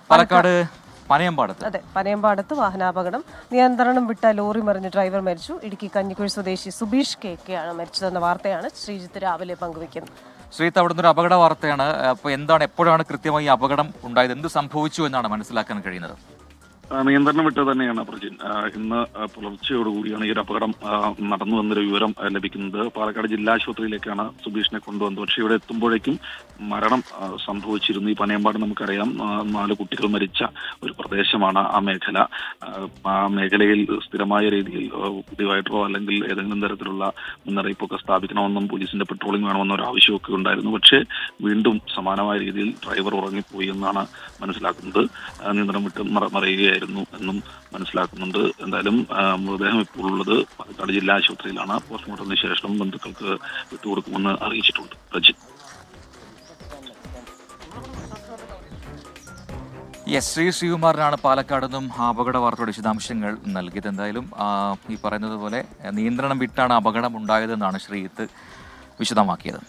പാലക്കാട് പനയമ്പാടത്ത് അതെ, പനയമ്പാടത്ത് വാഹനാപകടം. നിയന്ത്രണം വിട്ട ലോറി മറിഞ്ഞ് ഡ്രൈവർ മരിച്ചു. ഇടുക്കി കഞ്ഞിക്കുഴി സ്വദേശി സുബീഷ് കെയാണ് മരിച്ചതെന്ന വാർത്തയാണ് ശ്രീജിത്ത് രാവിലെ പങ്കുവയ്ക്കുന്നത്. ശ്രീത്ത്, അവിടുന്ന് ഒരു അപകട വാർത്തയാണ്. അപ്പോൾ എപ്പോഴാണ് കൃത്യമായി അപകടം ഉണ്ടായത്, എന്ത് സംഭവിച്ചു എന്നാണ് മനസ്സിലാക്കാൻ കഴിയുന്നത്? നിയന്ത്രണം വിട്ട് തന്നെയാണ് പ്രജിൻ. ഇന്ന് പുലർച്ചയോടുകൂടിയാണ് ഈ ഒരു അപകടം നടന്നു വന്നൊരു വിവരം ലഭിക്കുന്നത്. പാലക്കാട് ജില്ലാ ആശുപത്രിയിലേക്കാണ് സുബീഷിനെ കൊണ്ടുവന്നത്. പക്ഷേ ഇവിടെ എത്തുമ്പോഴേക്കും മരണം സംഭവിച്ചിരുന്നു. ഈ പനയമ്പാട് നമുക്കറിയാം 4 കുട്ടികൾ മരിച്ച ഒരു പ്രദേശമാണ് ആ മേഖല. ആ മേഖലയിൽ സ്ഥിരമായ രീതിയിൽ ഡിവൈഡറോ അല്ലെങ്കിൽ ഏതെങ്കിലും തരത്തിലുള്ള മുന്നറിയിപ്പൊക്കെ സ്ഥാപിക്കണമെന്നും പോലീസിന്റെ പെട്രോളിംഗ് വേണമെന്നൊരു ആവശ്യമൊക്കെ ഉണ്ടായിരുന്നു. പക്ഷേ വീണ്ടും സമാനമായ രീതിയിൽ ഡ്രൈവർ ഉറങ്ങിപ്പോയി എന്നാണ് മനസ്സിലാക്കുന്നത്. നിയന്ത്രണം വിട്ട് മറിയുകയായിരുന്നു എന്നും മനസ്സിലാക്കുന്നുണ്ട്. എന്തായാലും മൃതദേഹം ഇപ്പോൾ ഉള്ളത് പാലക്കാട് ജില്ലാ ആശുപത്രിയിലാണ്. പോസ്റ്റ്മോർട്ടത്തിന് ശേഷം ബന്ധുക്കൾക്ക് വിട്ടുകൊടുക്കുമെന്ന് അറിയിച്ചിട്ടുണ്ട്. പ്രജിത്ത്. ശ്രീകുമാറിനാണ് പാലക്കാട് നിന്നും അപകട വാർത്തയുടെ വിശദാംശങ്ങൾ നൽകിയത്. എന്തായാലും ഈ പറയുന്നത് പോലെ നിയന്ത്രണം വിട്ടാണ് അപകടം ഉണ്ടായതെന്നാണ് ശ്രീജിത്ത് വിശദമാക്കിയത്.